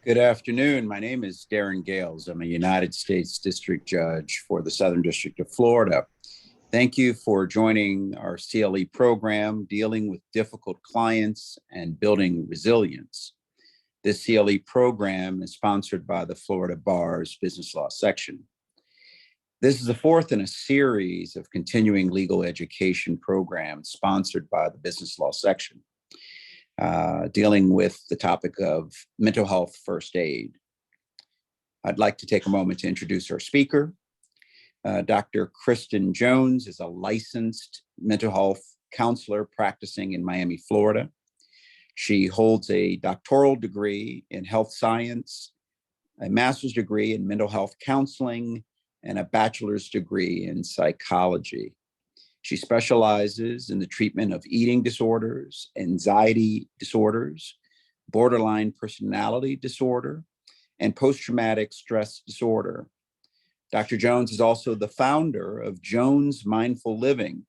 Good afternoon. My name is Darren Gales. I'm a United States District Judge for the Southern District of Florida. Thank you for joining our CLE program, Dealing with Difficult Clients and Building Resilience. This CLE program is sponsored by the Florida Bar's Business Law section. This is the fourth in a series of continuing legal education programs sponsored by the Business Law section. Dealing with the topic of mental health first aid. I'd like to take a moment to introduce our speaker. Dr. Kristen Jones is a licensed mental health counselor practicing in Miami, Florida. She holds a doctoral degree in health science, a master's degree in mental health counseling, and a bachelor's degree in psychology. She specializes in the treatment of eating disorders, anxiety disorders, borderline personality disorder, and post-traumatic stress disorder. Dr. Jones is also the founder of Jones Mindful Living,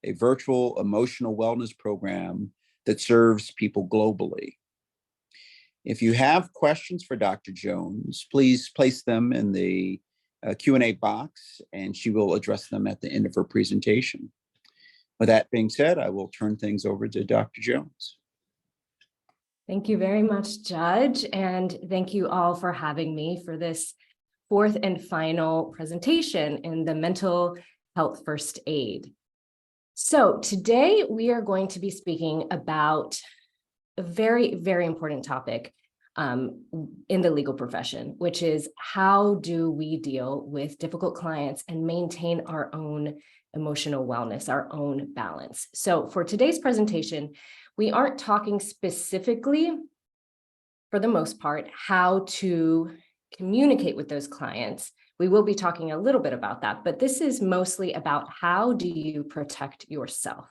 a virtual emotional wellness program that serves people globally. If you have questions for Dr. Jones, please place them in the Q&A box, and she will address them at the end of her presentation. With that being said, I will turn things over to Dr. Jones. Thank you very much, Judge, and thank you all for having me for this fourth and final presentation in the mental health first aid. So today we are going to be speaking about a very, very important topic in the legal profession, which is how do we deal with difficult clients and maintain our own emotional wellness, our own balance. So for today's presentation, we aren't talking specifically, for the most part, how to communicate with those clients. We will be talking a little bit about that, but this is mostly about how do you protect yourself?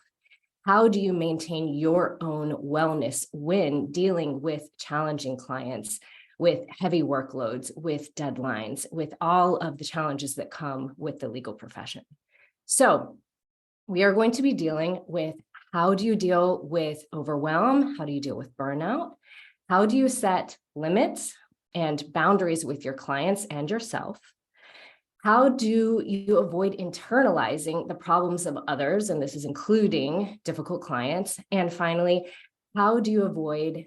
How do you maintain your own wellness when dealing with challenging clients, with heavy workloads, with deadlines, with all of the challenges that come with the legal profession? So we are going to be dealing with how do you deal with overwhelm? How do you deal with burnout? How do you set limits and boundaries with your clients and yourself? How do you avoid internalizing the problems of others? And this is including difficult clients. And finally, how do you avoid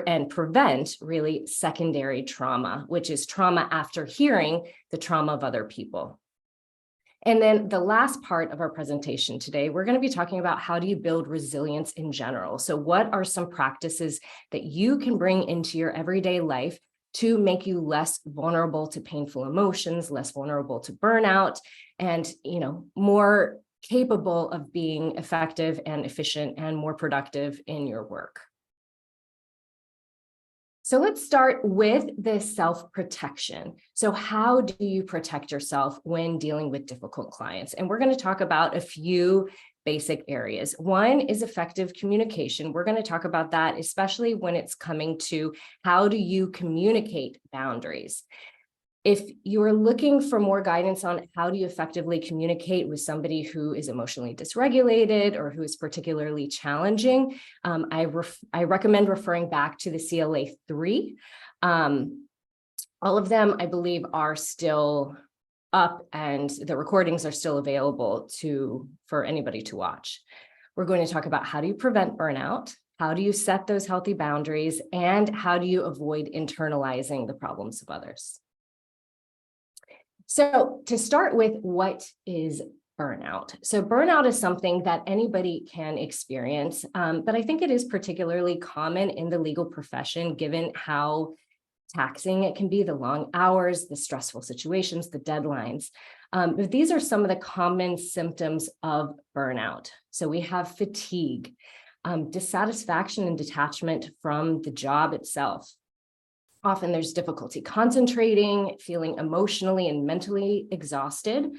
and prevent really secondary trauma, which is trauma after hearing the trauma of other people? And then the last part of our presentation today, we're going to be talking about how do you build resilience in general. So what are some practices that you can bring into your everyday life to make you less vulnerable to painful emotions, less vulnerable to burnout, and more capable of being effective and efficient and more productive in your work. So let's start with the self-protection. So how do you protect yourself when dealing with difficult clients? And we're going to talk about a few basic areas. One is effective communication. We're going to talk about that, especially when it's coming to how do you communicate boundaries. If you're looking for more guidance on how do you effectively communicate with somebody who is emotionally dysregulated or who is particularly challenging, I recommend referring back to the CLE 3. All of them, I believe, are still up and the recordings are still available for anybody to watch. We're going to talk about how do you prevent burnout, how do you set those healthy boundaries, and how do you avoid internalizing the problems of others. So to start with, what is burnout? So burnout is something that anybody can experience, but I think it is particularly common in the legal profession, given how taxing it can be, the long hours, the stressful situations, the deadlines. But these are some of the common symptoms of burnout. So we have fatigue, dissatisfaction and detachment from the job itself. Often there's difficulty concentrating, feeling emotionally and mentally exhausted.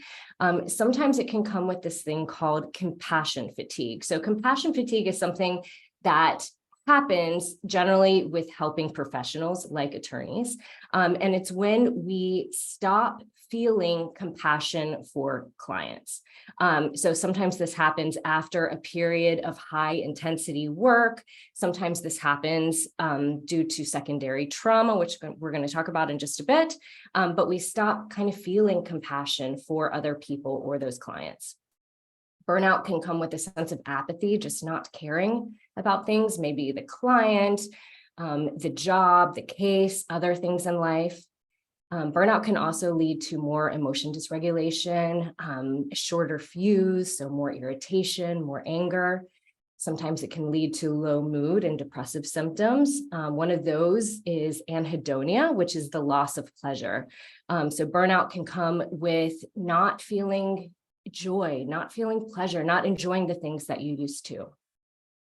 Sometimes it can come with this thing called compassion fatigue. So compassion fatigue is something that happens generally with helping professionals like attorneys. And it's when we stop feeling compassion for clients. So sometimes this happens after a period of high intensity work. Sometimes this happens due to secondary trauma, which we're going to talk about in just a bit. But we stop kind of feeling compassion for other people or those clients. Burnout can come with a sense of apathy, just not caring about things, maybe the client, the job, the case, other things in life. Burnout can also lead to more emotion dysregulation, shorter fuse, so more irritation, more anger. Sometimes it can lead to low mood and depressive symptoms. One of those is anhedonia, which is the loss of pleasure. So burnout can come with not feeling joy, not feeling pleasure, not enjoying the things that you used to.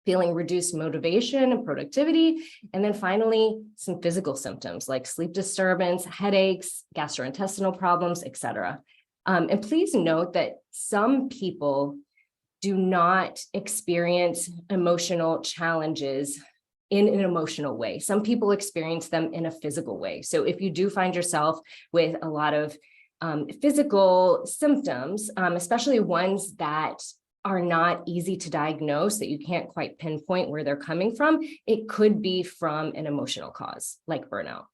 Feeling reduced motivation and productivity, and then finally, some physical symptoms like sleep disturbance, headaches, gastrointestinal problems, etc. And please note that some people do not experience emotional challenges in an emotional way. Some people experience them in a physical way. So if you do find yourself with a lot of physical symptoms, especially ones that are not easy to diagnose, that you can't quite pinpoint where they're coming from, it could be from an emotional cause like burnout.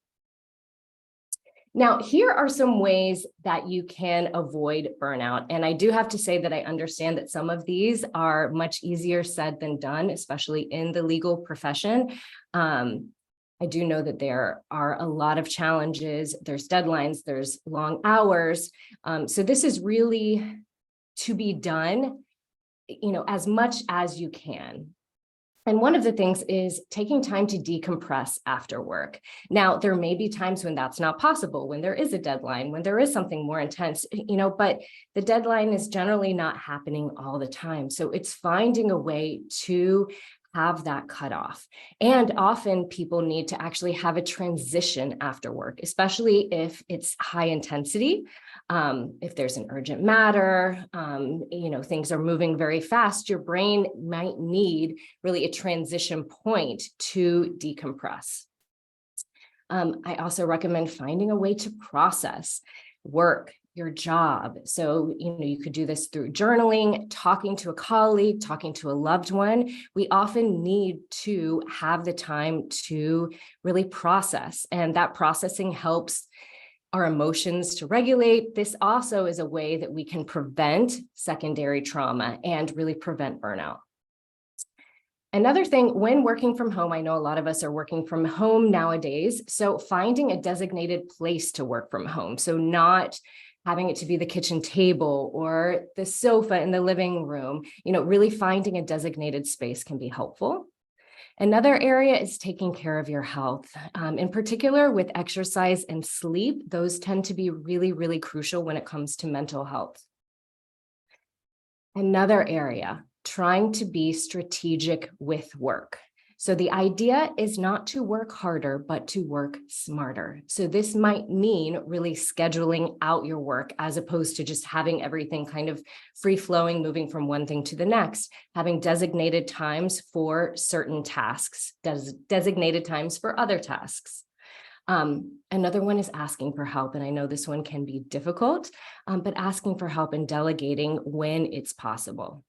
Now, here are some ways that you can avoid burnout. And I do have to say that I understand that some of these are much easier said than done, especially in the legal profession. I do know that there are a lot of challenges. There's deadlines, there's long hours. So this is really to be done, as much as you can. And one of the things is taking time to decompress after work. Now, there may be times when that's not possible, when there is a deadline, when there is something more intense, but the deadline is generally not happening all the time. So it's finding a way to have that cutoff. And often people need to actually have a transition after work, especially if it's high intensity. If there's an urgent matter, things are moving very fast, your brain might need really a transition point to decompress. I also recommend finding a way to process work, your job. So, you could do this through journaling, talking to a colleague, talking to a loved one. We often need to have the time to really process, and that processing helps our emotions to regulate. This also is a way that we can prevent secondary trauma and really prevent burnout. Another thing, when working from home, I know a lot of us are working from home nowadays, so finding a designated place to work from home. So not having it to be the kitchen table or the sofa in the living room, really finding a designated space can be helpful. Another area is taking care of your health, in particular with exercise and sleep. Those tend to be really, really crucial when it comes to mental health. Another area, trying to be strategic with work. So the idea is not to work harder, but to work smarter. So this might mean really scheduling out your work as opposed to just having everything kind of free flowing, moving from one thing to the next, having designated times for certain tasks, designated times for other tasks. Another one is asking for help. And I know this one can be difficult, but asking for help and delegating when it's possible.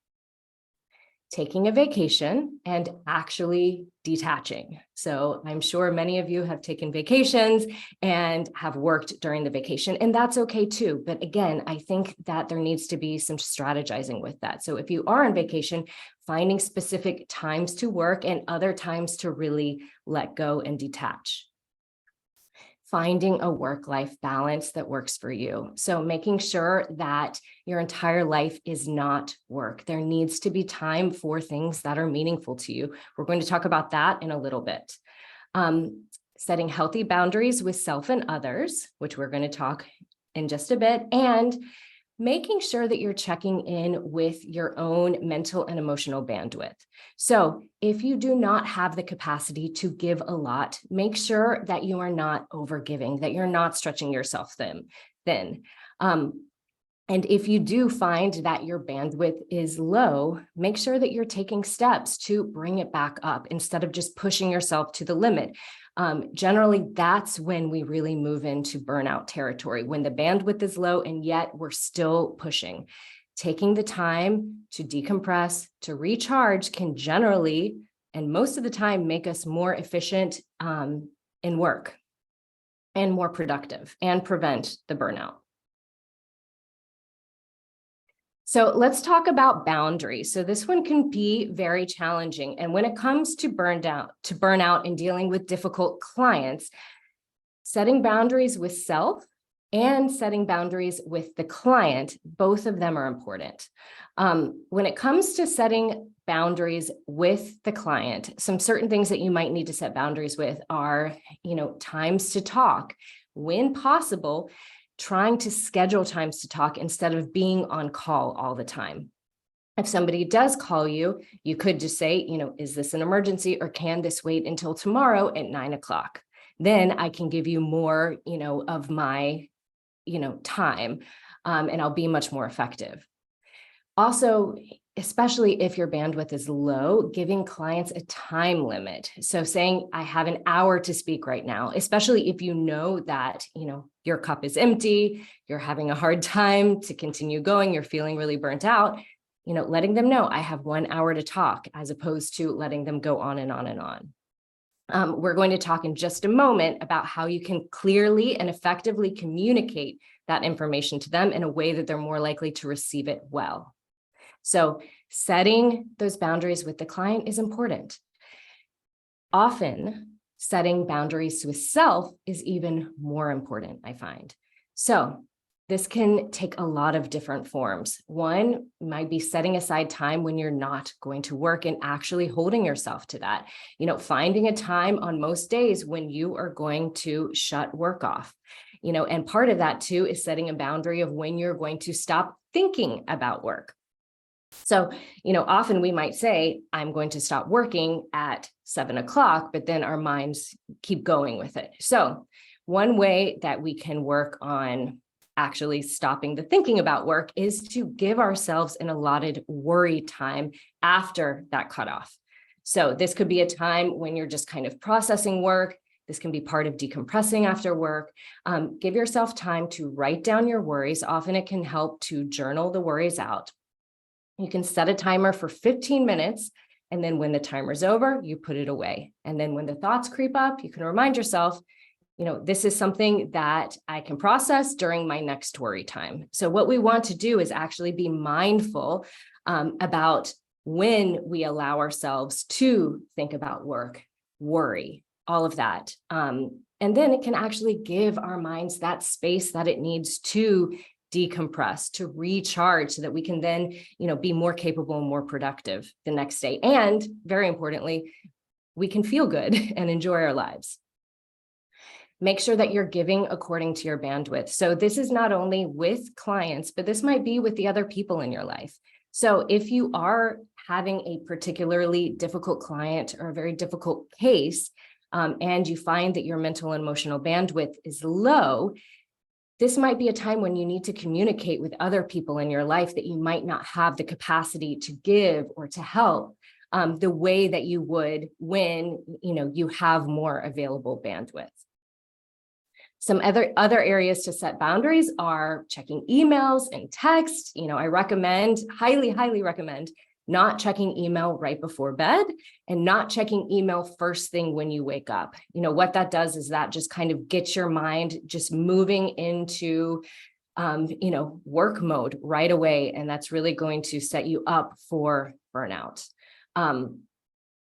Taking a vacation and actually detaching. So I'm sure many of you have taken vacations and have worked during the vacation, and that's okay too. But again, I think that there needs to be some strategizing with that. So if you are on vacation, finding specific times to work and other times to really let go and detach. Finding a work-life balance that works for you. So making sure that your entire life is not work. There needs to be time for things that are meaningful to you. We're going to talk about that in a little bit. Setting healthy boundaries with self and others, which we're going to talk in just a bit, and making sure that you're checking in with your own mental and emotional bandwidth. So if you do not have the capacity to give a lot, make sure that you are not overgiving, that you're not stretching yourself thin. And if you do find that your bandwidth is low, make sure that you're taking steps to bring it back up instead of just pushing yourself to the limit. Generally, that's when we really move into burnout territory, when the bandwidth is low and yet we're still pushing. Taking the time to decompress, to recharge can generally, and most of the time, make us more efficient in work and more productive and prevent the burnout. So let's talk about boundaries. So this one can be very challenging. And when it comes to burnout and dealing with difficult clients, setting boundaries with self and setting boundaries with the client, both of them are important. When it comes to setting boundaries with the client, some certain things that you might need to set boundaries with are, times to talk. When possible, trying to schedule times to talk instead of being on call all the time. If somebody does call you, you could just say, is this an emergency or can this wait until tomorrow at 9 o'clock? Then I can give you more, of my, time, and I'll be much more effective. Also, especially if your bandwidth is low, giving clients a time limit. So saying, I have an hour to speak right now, especially if you know that, your cup is empty, you're having a hard time to continue going, you're feeling really burnt out, letting them know I have 1 hour to talk, as opposed to letting them go on and on and on. We're going to talk in just a moment about how you can clearly and effectively communicate that information to them in a way that they're more likely to receive it well. So setting those boundaries with the client is important. Often, setting boundaries with self is even more important, I find. So this can take a lot of different forms. One might be setting aside time when you're not going to work and actually holding yourself to that. Finding a time on most days when you are going to shut work off. And part of that too is setting a boundary of when you're going to stop thinking about work. So, often we might say, I'm going to stop working at 7 o'clock, but then our minds keep going with it. So one way that we can work on actually stopping the thinking about work is to give ourselves an allotted worry time after that cutoff. So this could be a time when you're just kind of processing work. This can be part of decompressing after work. Give yourself time to write down your worries. Often it can help to journal the worries out. You can set a timer for 15 minutes, and then when the timer's over, you put it away. And then when the thoughts creep up, you can remind yourself, this is something that I can process during my next worry time. So what we want to do is actually be mindful about when we allow ourselves to think about work, worry, all of that. And then it can actually give our minds that space that it needs to decompress, to recharge, so that we can then, be more capable and more productive the next day. And very importantly, we can feel good and enjoy our lives. Make sure that you're giving according to your bandwidth. So this is not only with clients, but this might be with the other people in your life. So if you are having a particularly difficult client or a very difficult case, and you find that your mental and emotional bandwidth is low, this might be a time when you need to communicate with other people in your life that you might not have the capacity to give or to help the way that you would when you have more available bandwidth. Some other areas to set boundaries are checking emails and text. I recommend, highly recommend, not checking email right before bed and not checking email first thing when you wake up. What that does is that just kind of gets your mind just moving into, work mode right away. And that's really going to set you up for burnout.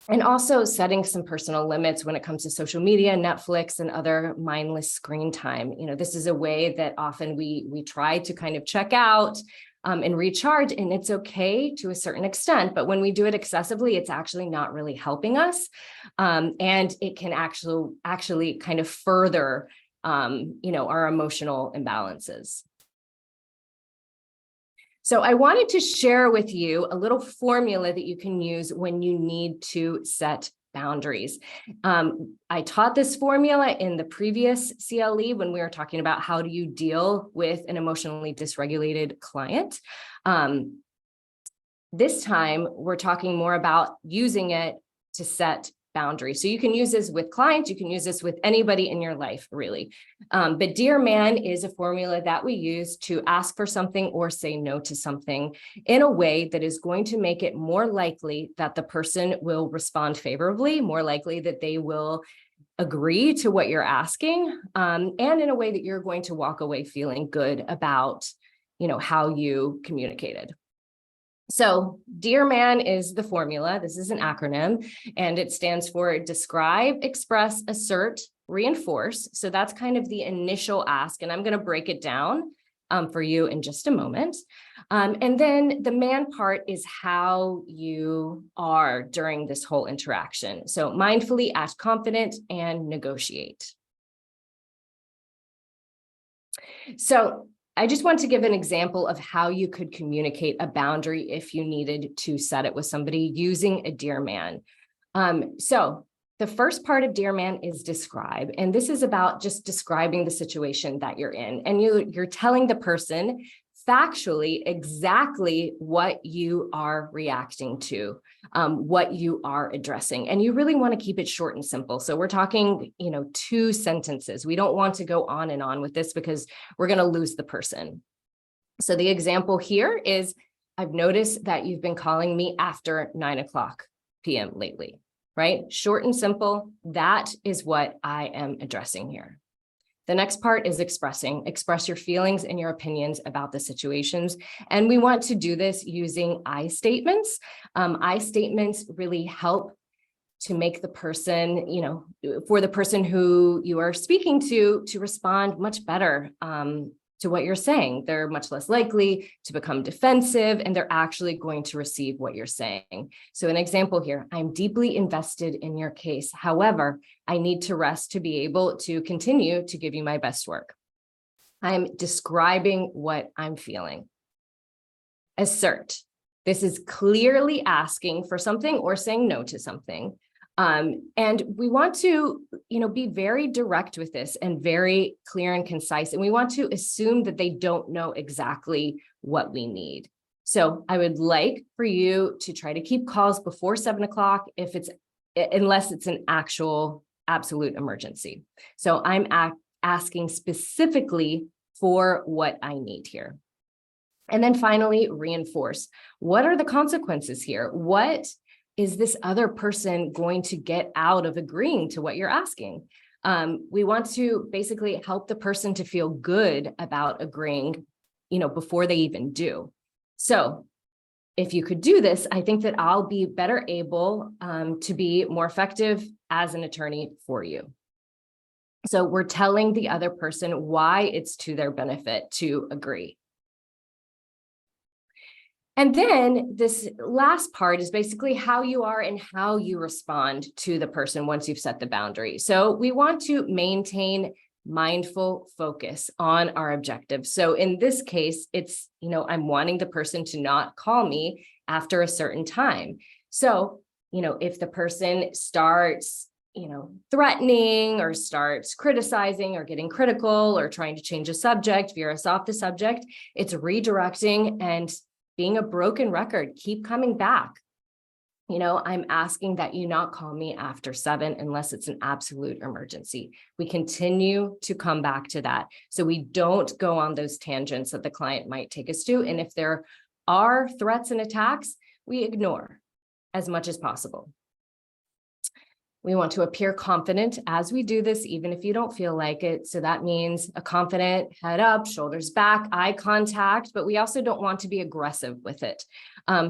And also setting some personal limits when it comes to social media, Netflix, and other mindless screen time. This is a way that often we try to kind of check out and recharge, and it's okay to a certain extent, but when we do it excessively, it's actually not really helping us. And it can actually kind of further, our emotional imbalances. So I wanted to share with you a little formula that you can use when you need to set boundaries. I taught this formula in the previous CLE when we were talking about how do you deal with an emotionally dysregulated client. This time, we're talking more about using it to set boundary. So you can use this with clients, you can use this with anybody in your life, really. But Dear Man is a formula that we use to ask for something or say no to something in a way that is going to make it more likely that the person will respond favorably, more likely that they will agree to what you're asking, and in a way that you're going to walk away feeling good about, how you communicated. So Dear Man is the formula. This is an acronym, and it stands for describe, express, assert, reinforce. So that's kind of the initial ask, and I'm going to break it down for you in just a moment. And then the man part is how you are during this whole interaction. So mindfully act confident and negotiate. So I just want to give an example of how you could communicate a boundary if you needed to set it with somebody using a Dear Man. So the first part of Dear Man is describe, and this is about just describing the situation that you're in, and you're telling the person factually exactly what you are reacting to, what you are addressing, and you really want to keep it short and simple. So we're talking, 2 sentences. We don't want to go on and on with this because we're going to lose the person. So the example here is, I've noticed that you've been calling me after 9:00 p.m. lately, right? Short and simple. That is what I am addressing here. The next part is express your feelings and your opinions about the situations. And we want to do this using I statements. I statements really help to make the person, for the person who you are speaking to respond much better to what you're saying. They're much less likely to become defensive, and they're actually going to receive what you're saying. So an example here, I'm deeply invested in your case. However, I need to rest to be able to continue to give you my best work. I'm describing what I'm feeling. Assert. This is clearly asking for something or saying no to something. And we want to, be very direct with this and very clear and concise. And we want to assume that they don't know exactly what we need. So I would like for you to try to keep calls before 7:00 unless it's an actual absolute emergency. So I'm asking specifically for what I need here. And then finally, reinforce. What are the consequences here? What is this other person going to get out of agreeing to what you're asking? We want to basically help the person to feel good about agreeing, before they even do. So if you could do this, I think that I'll be better able to be more effective as an attorney for you. So we're telling the other person why it's to their benefit to agree. And then this last part is basically how you are and how you respond to the person once you've set the boundary. So we want to maintain mindful focus on our objectives. So in this case, it's, I'm wanting the person to not call me after a certain time. So, if the person starts, threatening or starts criticizing or getting critical or trying to change a subject, veer us off the subject, it's redirecting and being a broken record, keep coming back. I'm asking that you not call me after 7 unless it's an absolute emergency. We continue to come back to that, so we don't go on those tangents that the client might take us to. And if there are threats and attacks, we ignore as much as possible. We want to appear confident as we do this, even if you don't feel like it. So that means a confident head up, shoulders back, eye contact, but we also don't want to be aggressive with it.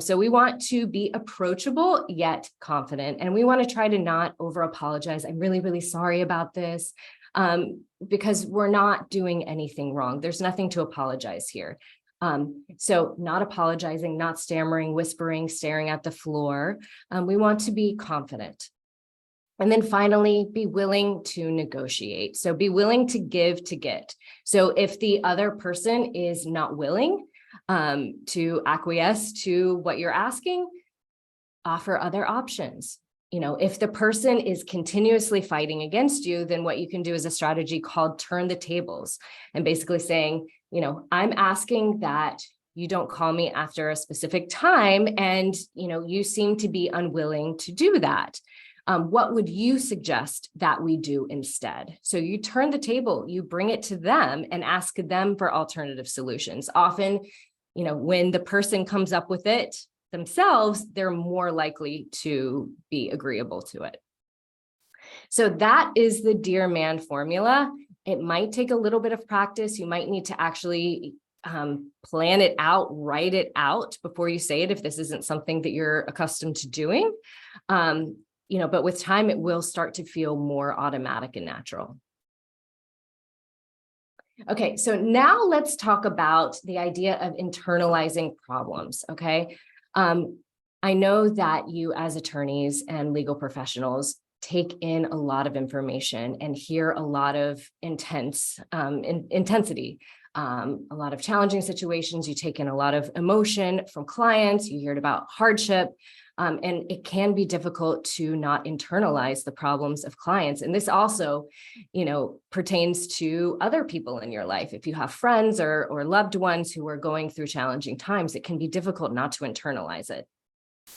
So we want to be approachable yet confident. And we want to try to not over apologize. I'm really, really sorry about this, because we're not doing anything wrong. There's nothing to apologize here. So not apologizing, not stammering, whispering, staring at the floor. We want to be confident. And then finally, be willing to negotiate. So be willing to give to get. So if the other person is not willing to acquiesce to what you're asking, offer other options. If the person is continuously fighting against you, then what you can do is a strategy called turn the tables, and basically saying, I'm asking that you don't call me after a specific time, and you seem to be unwilling to do that. What would you suggest that we do instead? So you turn the table, you bring it to them and ask them for alternative solutions. Often, when the person comes up with it themselves, they're more likely to be agreeable to it. So that is the Dear Man formula. It might take a little bit of practice. You might need to actually plan it out, write it out before you say it if this isn't something that you're accustomed to doing. But with time, it will start to feel more automatic and natural. Okay, so now let's talk about the idea of internalizing problems, okay? I know that you as attorneys and legal professionals take in a lot of information and hear a lot of intensity, a lot of challenging situations. You take in a lot of emotion from clients. You heard about hardship, and it can be difficult to not internalize the problems of clients. And this also, pertains to other people in your life. If you have friends or loved ones who are going through challenging times, it can be difficult not to internalize it.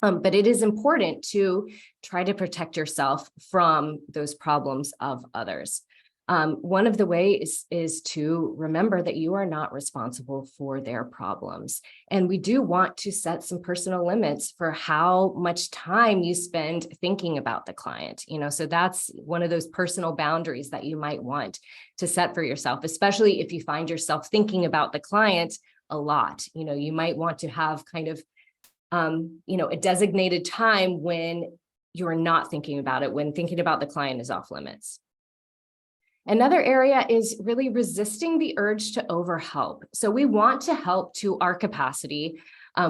But it is important to try to protect yourself from those problems of others. One of the ways is to remember that you are not responsible for their problems. And we do want to set some personal limits for how much time you spend thinking about the client. So that's one of those personal boundaries that you might want to set for yourself, especially if you find yourself thinking about the client a lot. You might want to have kind of a designated time when you're not thinking about it, when thinking about the client is off limits. Another area is really resisting the urge to overhelp. So we want to help to our capacity.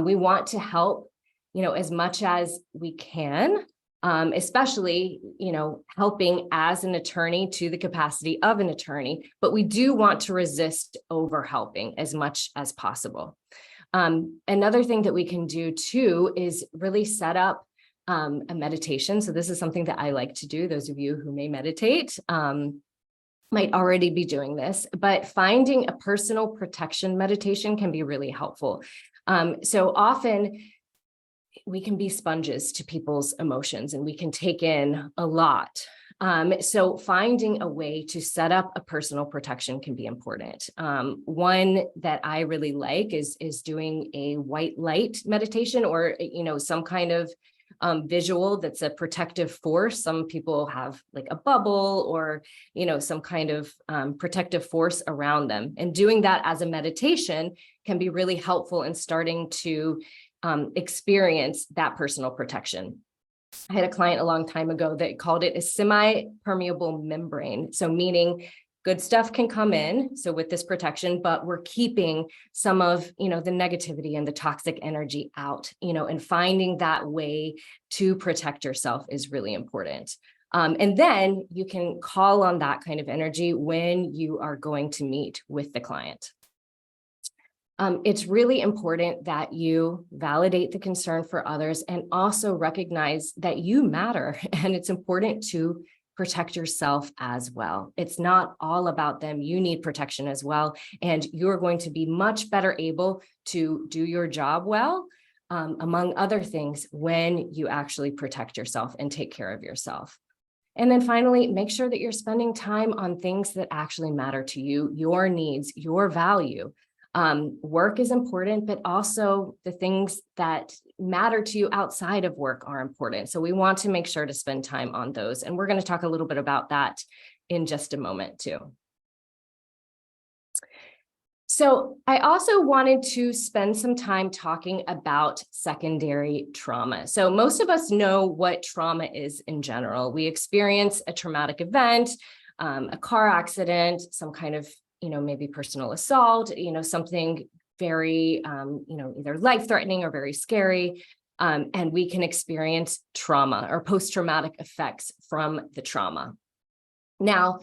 We want to help, as much as we can, especially, helping as an attorney to the capacity of an attorney, but we do want to resist overhelping as much as possible. Another thing that we can do too is really set up a meditation. So this is something that I like to do. Those of you who may meditate might already be doing this, but finding a personal protection meditation can be really helpful. So often we can be sponges to people's emotions and we can take in a lot. So finding a way to set up a personal protection can be important. One that I really like is doing a white light meditation or, some kind of visual that's a protective force. Some people have like a bubble or, some kind of protective force around them. And doing that as a meditation can be really helpful in starting to experience that personal protection. I had a client a long time ago that called it a semi-permeable membrane. So meaning good stuff can come in, so with this protection, but we're keeping some of, the negativity and the toxic energy out, and finding that way to protect yourself is really important. And then you can call on that kind of energy when you are going to meet with the client. It's really important that you validate the concern for others and also recognize that you matter. And it's important to protect yourself as well. It's not all about them. You need protection as well. And you're going to be much better able to do your job well, among other things, when you actually protect yourself and take care of yourself. And then finally, make sure that you're spending time on things that actually matter to you, your needs, your value. Work is important, but also the things that matter to you outside of work are important. So we want to make sure to spend time on those. And we're going to talk a little bit about that in just a moment too. So I also wanted to spend some time talking about secondary trauma. So most of us know what trauma is in general. We experience a traumatic event, a car accident, some kind of maybe personal assault, something very, either life-threatening or very scary. And we can experience trauma or post-traumatic effects from the trauma. Now,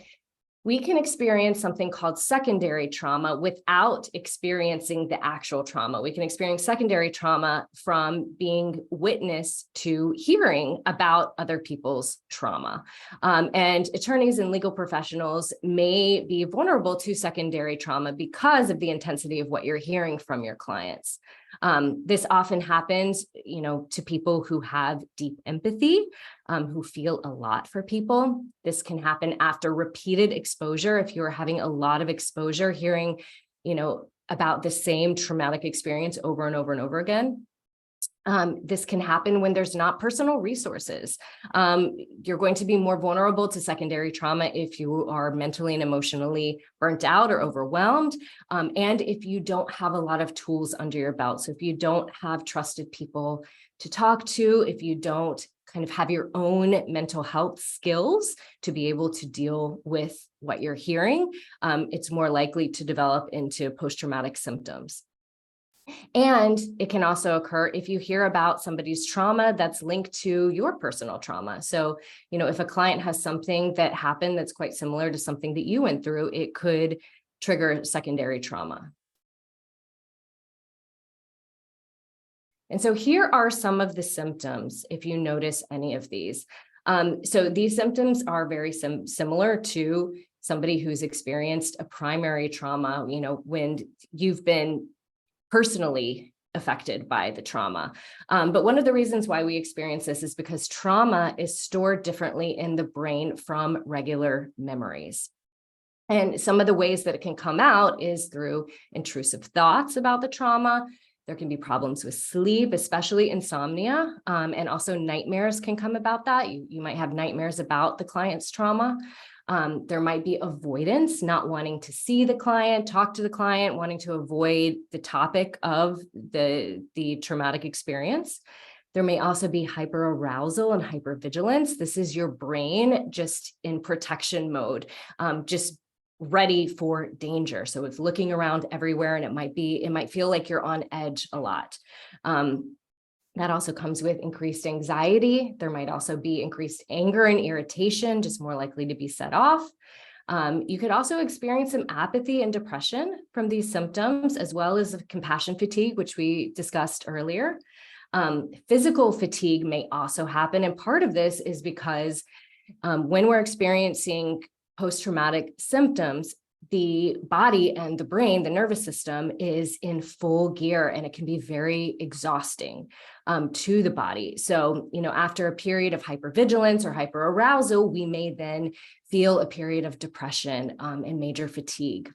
we can experience something called secondary trauma without experiencing the actual trauma. We can experience secondary trauma from being witness to hearing about other people's trauma. And attorneys and legal professionals may be vulnerable to secondary trauma because of the intensity of what you're hearing from your clients. This often happens, to people who have deep empathy, who feel a lot for people. This can happen after repeated exposure. If you're having a lot of exposure, hearing, about the same traumatic experience over and over and over again. This can happen when there's not personal resources. You're going to be more vulnerable to secondary trauma if you are mentally and emotionally burnt out or overwhelmed, and if you don't have a lot of tools under your belt. So if you don't have trusted people to talk to, if you don't kind of have your own mental health skills to be able to deal with what you're hearing, it's more likely to develop into post-traumatic symptoms. And it can also occur if you hear about somebody's trauma that's linked to your personal trauma. So, if a client has something that happened that's quite similar to something that you went through, it could trigger secondary trauma. And so here are some of the symptoms, if you notice any of these. So these symptoms are very similar to somebody who's experienced a primary trauma, when you've been personally affected by the trauma. But one of the reasons why we experience this is because trauma is stored differently in the brain from regular memories. And some of the ways that it can come out is through intrusive thoughts about the trauma. There can be problems with sleep, especially insomnia, and also nightmares can come about that. You might have nightmares about the client's trauma. There might be avoidance, not wanting to see the client, talk to the client, wanting to avoid the topic of the traumatic experience. There may also be hyperarousal and hypervigilance. This is your brain just in protection mode, just ready for danger. So it's looking around everywhere, and it might feel like you're on edge a lot. That also comes with increased anxiety. There might also be increased anger and irritation, just more likely to be set off. You could also experience some apathy and depression from these symptoms, as well as compassion fatigue, which we discussed earlier. Physical fatigue may also happen. And part of this is because when we're experiencing post-traumatic symptoms, the body and the brain, the nervous system, is in full gear, and it can be very exhausting to the body. So, after a period of hypervigilance or hyperarousal, we may then feel a period of depression and major fatigue.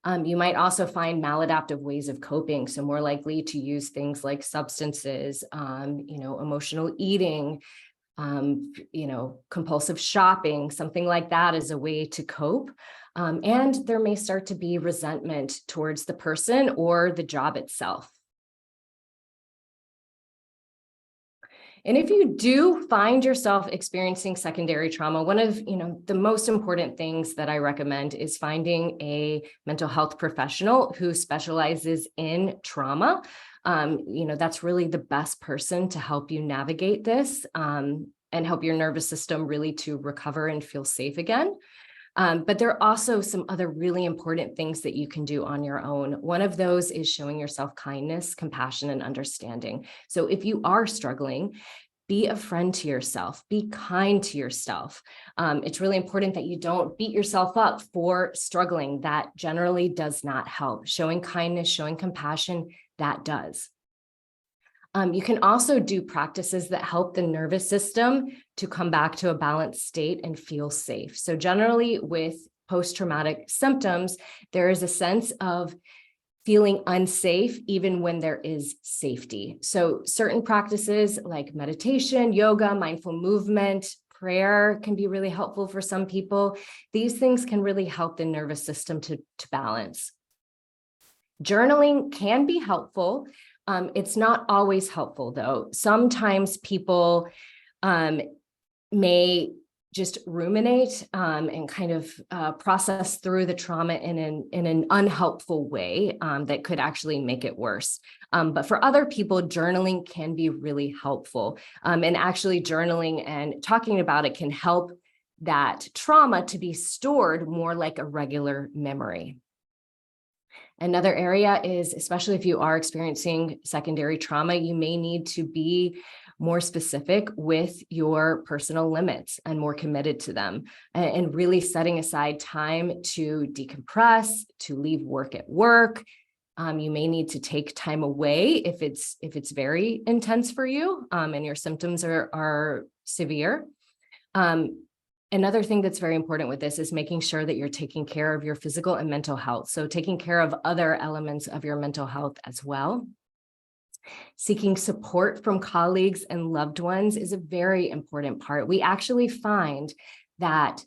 You might also find maladaptive ways of coping, so more likely to use things like substances, emotional eating, compulsive shopping, something like that as a way to cope. And there may start to be resentment towards the person or the job itself. And if you do find yourself experiencing secondary trauma, one of the most important things that I recommend is finding a mental health professional who specializes in trauma. That's really the best person to help you navigate this and help your nervous system really to recover and feel safe again. But there are also some other really important things that you can do on your own. One of those is showing yourself kindness, compassion, and understanding. So if you are struggling, be a friend to yourself, be kind to yourself. It's really important that you don't beat yourself up for struggling. That generally does not help. Showing kindness, showing compassion, that does. You can also do practices that help the nervous system to come back to a balanced state and feel safe. So generally with post-traumatic symptoms, there is a sense of feeling unsafe even when there is safety. So certain practices like meditation, yoga, mindful movement, prayer can be really helpful for some people. These things can really help the nervous system to balance. Journaling can be helpful. It's not always helpful, though. Sometimes people may just ruminate and kind of process through the trauma in an unhelpful way that could actually make it worse. But for other people, journaling can be really helpful. And actually journaling and talking about it can help that trauma to be stored more like a regular memory. Another area is, especially if you are experiencing secondary trauma, you may need to be more specific with your personal limits and more committed to them, and really setting aside time to decompress, to leave work at work, You may need to take time away if it's very intense for you, and your symptoms are severe. Another thing that's very important with this is making sure that you're taking care of your physical and mental health. So taking care of other elements of your mental health as well. Seeking support from colleagues and loved ones is a very important part. We actually find that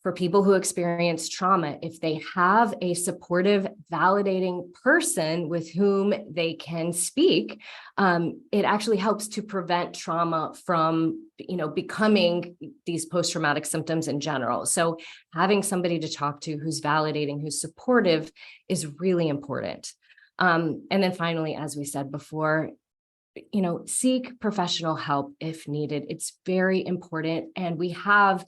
for people who experience trauma, if they have a supportive, validating person with whom they can speak, it actually helps to prevent trauma from, becoming these post-traumatic symptoms in general. So having somebody to talk to who's validating, who's supportive is really important. And then finally, as we said before, seek professional help if needed. It's very important. And we have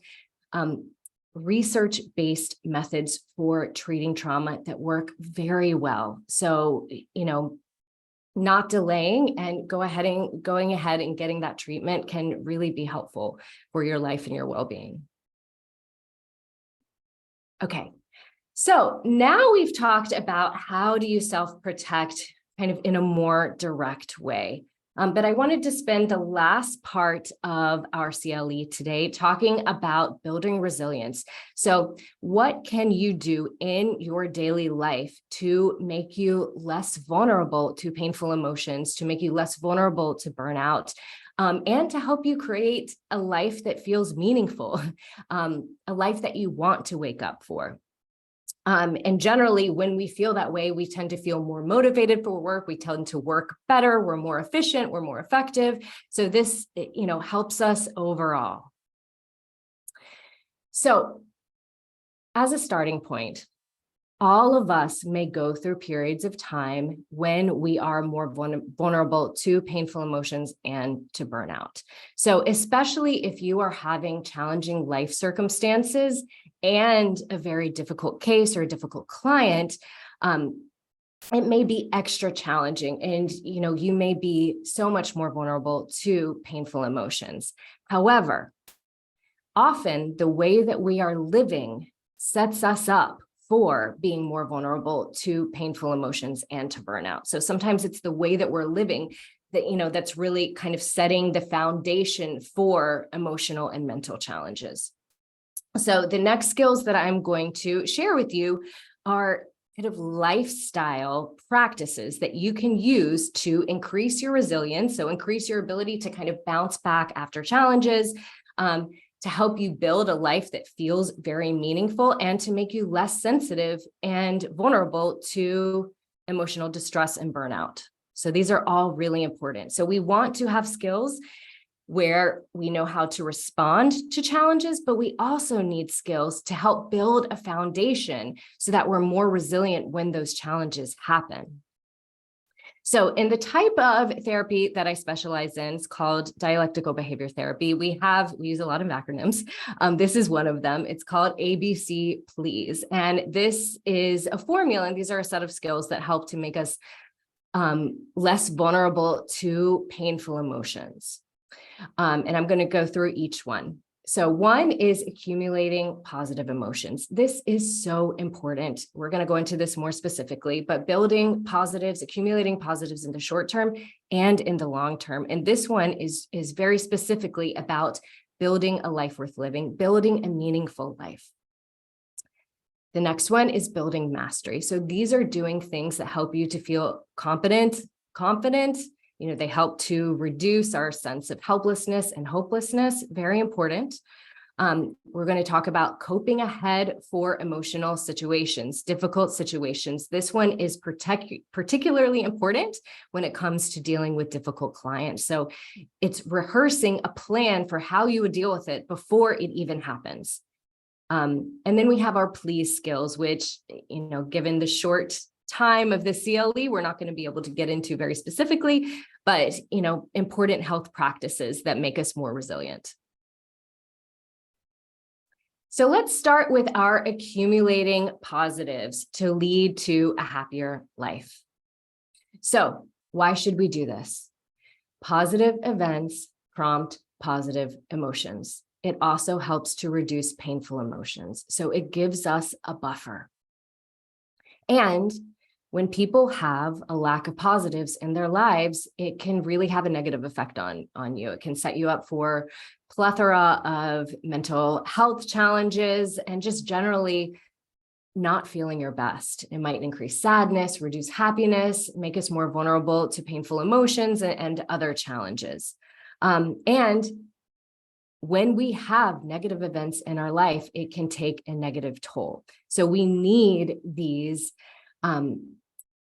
research-based methods for treating trauma that work very well. So, not delaying and going ahead and getting that treatment can really be helpful for your life and your well-being. Okay, so now we've talked about how do you self-protect kind of in a more direct way. But I wanted to spend the last part of our CLE today talking about building resilience. So what can you do in your daily life to make you less vulnerable to painful emotions, to make you less vulnerable to burnout, and to help you create a life that feels meaningful, a life that you want to wake up for? And generally, when we feel that way, we tend to feel more motivated for work. We tend to work better. We're more efficient. We're more effective. So this, helps us overall. So as a starting point, all of us may go through periods of time when we are more vulnerable to painful emotions and to burnout. So especially if you are having challenging life circumstances and a very difficult case or a difficult client, it may be extra challenging, and you may be so much more vulnerable to painful emotions. However, often the way that we are living sets us up for being more vulnerable to painful emotions and to burnout. So sometimes it's the way that we're living that, that's really kind of setting the foundation for emotional and mental challenges. So the next skills that I'm going to share with you are kind of lifestyle practices that you can use to increase your resilience. So increase your ability to kind of bounce back after challenges, to help you build a life that feels very meaningful, and to make you less sensitive and vulnerable to emotional distress and burnout. So these are all really important. So we want to have skills where we know how to respond to challenges, but we also need skills to help build a foundation so that we're more resilient when those challenges happen. So in the type of therapy that I specialize in, it's called dialectical behavior therapy. We use a lot of acronyms. This is one of them. It's called ABC Please. And this is a formula, and these are a set of skills that help to make us less vulnerable to painful emotions. And I'm going to go through each one. So one is accumulating positive emotions. This is so important. We're going to go into this more specifically, but building positives, accumulating positives in the short term and in the long term. And this one is very specifically about building a life worth living, building a meaningful life. The next one is building mastery. So these are doing things that help you to feel confident. They help to reduce our sense of helplessness and hopelessness. Very important. We're going to talk about coping ahead for emotional situations, difficult situations. This one is particularly important when it comes to dealing with difficult clients. So it's rehearsing a plan for how you would deal with it before it even happens. And then we have our please skills, which, given the short time of the CLE, we're not going to be able to get into very specifically, but, important health practices that make us more resilient. So let's start with our accumulating positives to lead to a happier life. So why should we do this? Positive events prompt positive emotions. It also helps to reduce painful emotions. So it gives us a buffer. And when people have a lack of positives in their lives, it can really have a negative effect on you. It can set you up for plethora of mental health challenges and just generally not feeling your best. It might increase sadness, reduce happiness, make us more vulnerable to painful emotions and other challenges. And when we have negative events in our life, it can take a negative toll. So we need these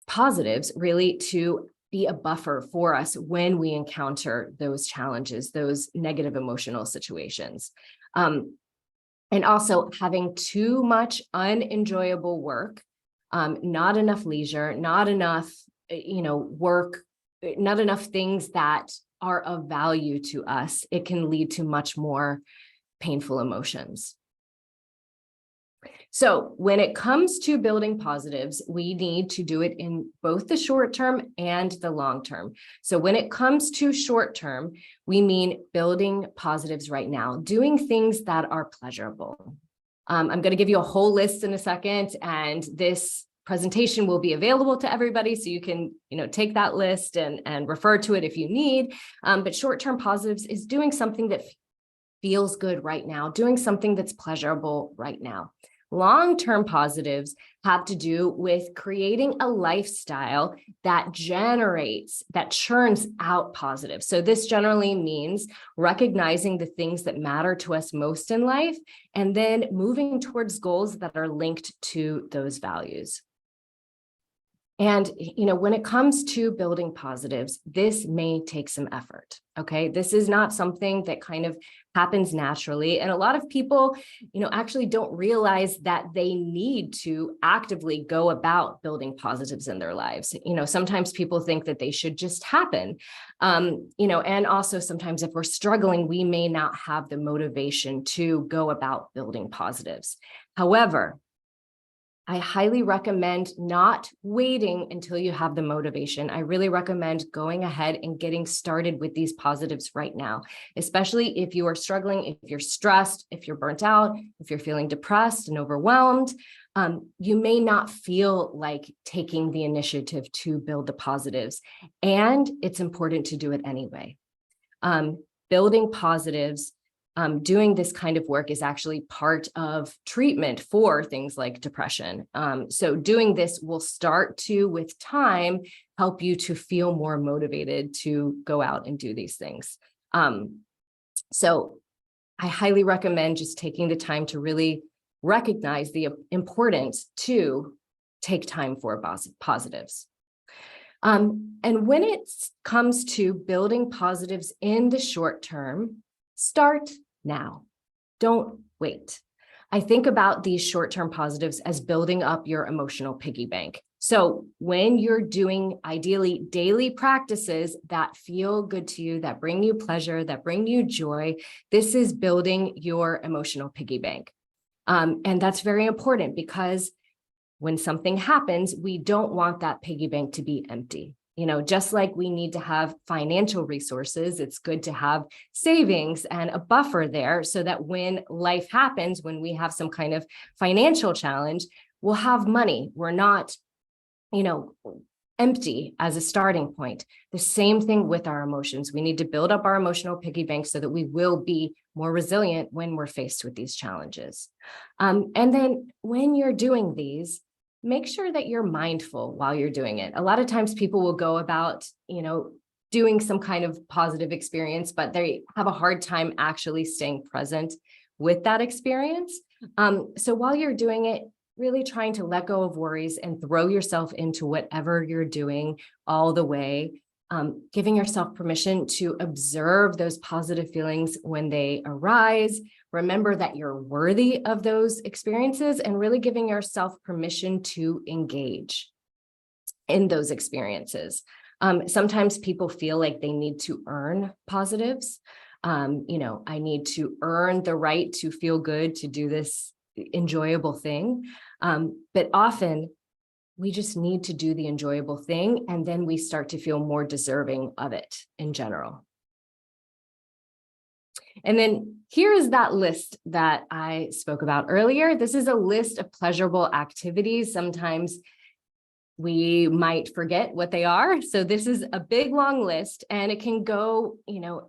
positives really to be a buffer for us when we encounter those challenges, those negative emotional situations. And also having too much unenjoyable work, not enough leisure, not enough, work, not enough things that are of value to us, it can lead to much more painful emotions. So when it comes to building positives, we need to do it in both the short term and the long term. So when it comes to short term, we mean building positives right now, doing things that are pleasurable. I'm going to give you a whole list in a second, and this presentation will be available to everybody, so you can, take that list and refer to it if you need. But short-term positives is doing something that feels good right now, doing something that's pleasurable right now. Long-term positives have to do with creating a lifestyle that churns out positives. So this generally means recognizing the things that matter to us most in life, and then moving towards goals that are linked to those values. And, when it comes to building positives, this may take some effort. Okay. This is not something that kind of happens naturally. And a lot of people, actually don't realize that they need to actively go about building positives in their lives. Sometimes people think that they should just happen. And also sometimes if we're struggling, we may not have the motivation to go about building positives. However, I highly recommend not waiting until you have the motivation. I really recommend going ahead and getting started with these positives right now, especially if you are struggling, if you're stressed, if you're burnt out, if you're feeling depressed and overwhelmed. You may not feel like taking the initiative to build the positives, and it's important to do it anyway. Building positives, doing this kind of work is actually part of treatment for things like depression. So doing this will start to, with time, help you to feel more motivated to go out and do these things. So I highly recommend just taking the time to really recognize the importance to take time for positives. And when it comes to building positives in the short term, start now. Don't wait. I think about these short-term positives as building up your emotional piggy bank. So when you're doing ideally daily practices that feel good to you, that bring you pleasure, that bring you joy, this is building your emotional piggy bank. And that's very important because when something happens, we don't want that piggy bank to be empty. Just like we need to have financial resources, it's good to have savings and a buffer there so that when life happens, when we have some kind of financial challenge, we'll have money. We're not, empty as a starting point. The same thing with our emotions. We need to build up our emotional piggy bank so that we will be more resilient when we're faced with these challenges. And then when you're doing these, make sure that you're mindful while you're doing it. A lot of times people will go about, doing some kind of positive experience, but they have a hard time actually staying present with that experience. So while you're doing it, really trying to let go of worries and throw yourself into whatever you're doing all the way, giving yourself permission to observe those positive feelings when they arise. Remember that you're worthy of those experiences and really giving yourself permission to engage in those experiences. Sometimes people feel like they need to earn positives. I need to earn the right to feel good, to do this enjoyable thing. But often we just need to do the enjoyable thing, and then we start to feel more deserving of it in general. And then here is that list that I spoke about earlier. This is a list of pleasurable activities. Sometimes We might forget what they are. So this is a big, long list, and it can go,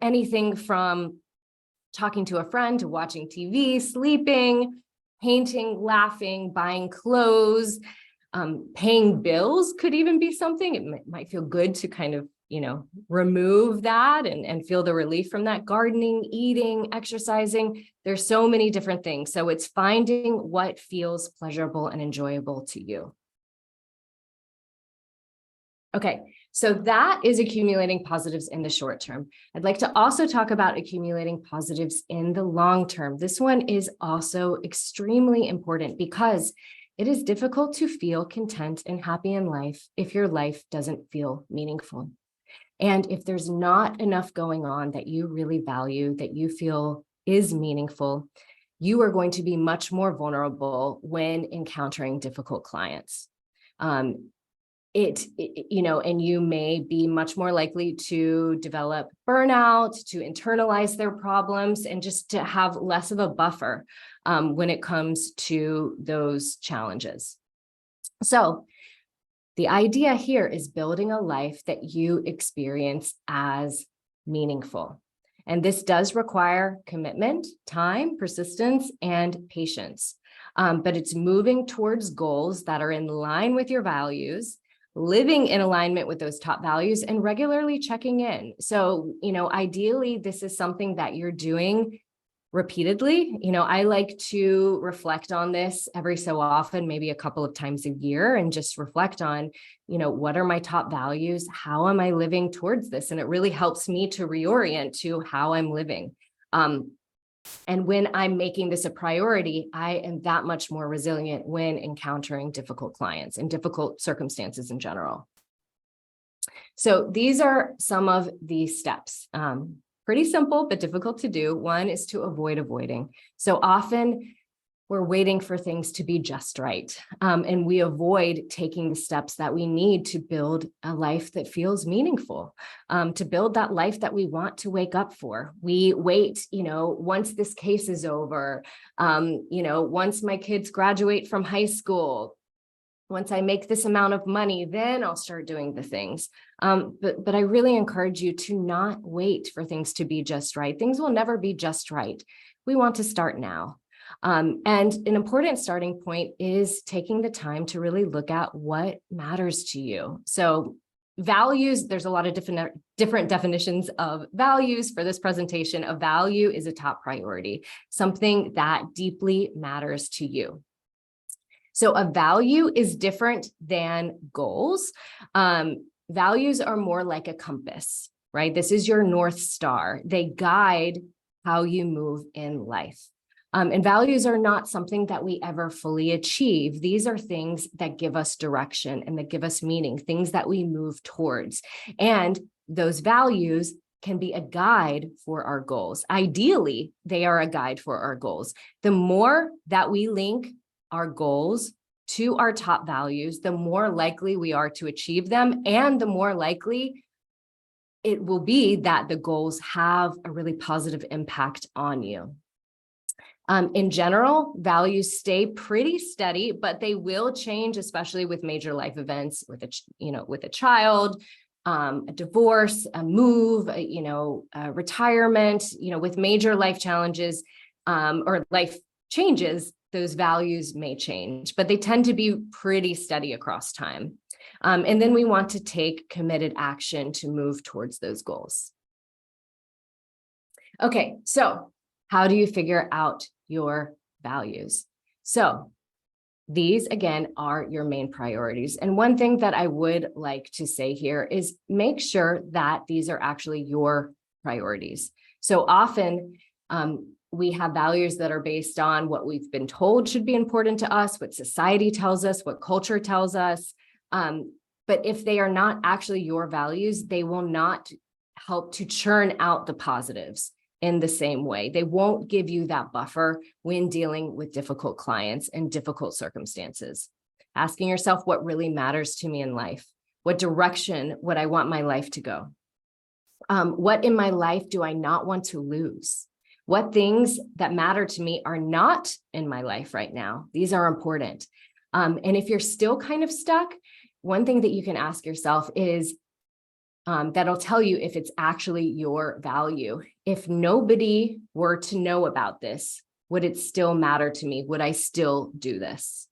anything from talking to a friend to watching TV, sleeping, painting, laughing, buying clothes, paying bills could even be something. It might feel good to kind of, remove that and feel the relief from that. Gardening, eating, exercising. There's so many different things. So it's finding what feels pleasurable and enjoyable to you. Okay, so that is accumulating positives in the short term. I'd like to also talk about accumulating positives in the long term. This one is also extremely important because it is difficult to feel content and happy in life if your life doesn't feel meaningful. And if there's not enough going on that you really value, that you feel is meaningful, you are going to be much more vulnerable when encountering difficult clients. And you may be much more likely to develop burnout, to internalize their problems, and just to have less of a buffer when it comes to those challenges. So the idea here is building a life that you experience as meaningful. And this does require commitment, time, persistence, and patience. But it's moving towards goals that are in line with your values, living in alignment with those top values, and regularly checking in. So, ideally, this is something that you're doing repeatedly. I like to reflect on this every so often, maybe a couple of times a year, and just reflect on, what are my top values? How am I living towards this? And it really helps me to reorient to how I'm living. And when I'm making this a priority, I am that much more resilient when encountering difficult clients and difficult circumstances in general. So these are some of the steps. Pretty simple, but difficult to do. One is to avoid avoiding. So often we're waiting for things to be just right. And we avoid taking the steps that we need to build a life that feels meaningful, to build that life that we want to wake up for. We wait, once this case is over, once my kids graduate from high school, once I make this amount of money, then I'll start doing the things. But I really encourage you to not wait for things to be just right. Things will never be just right. We want to start now. And an important starting point is taking the time to really look at what matters to you. So values, there's a lot of different definitions of values. For this presentation, a value is a top priority, something that deeply matters to you. So a value is different than goals. Values are more like a compass, right? This is your North Star. They guide how you move in life. And values are not something that we ever fully achieve. These are things that give us direction and that give us meaning, things that we move towards. And those values can be a guide for our goals. Ideally, they are a guide for our goals. The more that we link our goals to our top values, the more likely we are to achieve them, and the more likely it will be that the goals have a really positive impact on you. In general, values stay pretty steady, but they will change, especially with major life events, with a child, a divorce, a move, retirement, with major life challenges or life changes. Those values may change, but they tend to be pretty steady across time. And then we want to take committed action to move towards those goals. Okay, so how do you figure out your values? So these, again, are your main priorities. And one thing that I would like to say here is make sure that these are actually your priorities. So often, we have values that are based on what we've been told should be important to us, what society tells us, what culture tells us. But if they are not actually your values, they will not help to churn out the positives in the same way. They won't give you that buffer when dealing with difficult clients and difficult circumstances. Asking yourself what really matters to me in life. What direction would I want my life to go? What in my life do I not want to lose? What things that matter to me are not in my life right now? These are important. And if you're still kind of stuck, one thing that you can ask yourself is, that'll tell you if it's actually your value. If nobody were to know about this, would it still matter to me? Would I still do this?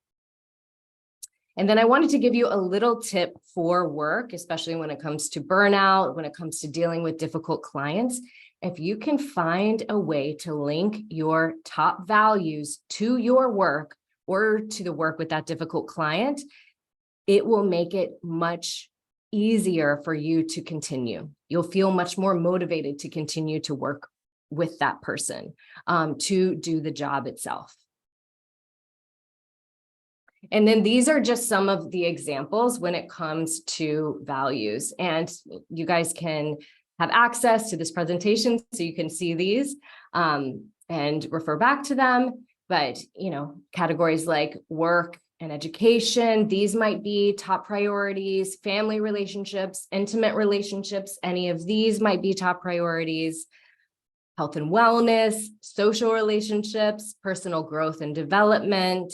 And then I wanted to give you a little tip for work, especially when it comes to burnout, when it comes to dealing with difficult clients. If you can find a way to link your top values to your work or to the work with that difficult client, it will make it much easier for you to continue. You'll feel much more motivated to continue to work with that person, to do the job itself. And then these are just some of the examples when it comes to values. And you guys can have access to this presentation so you can see these and refer back to them. But, categories like work and education, these might be top priorities. Family relationships, intimate relationships, any of these might be top priorities. Health and wellness, social relationships, personal growth and development,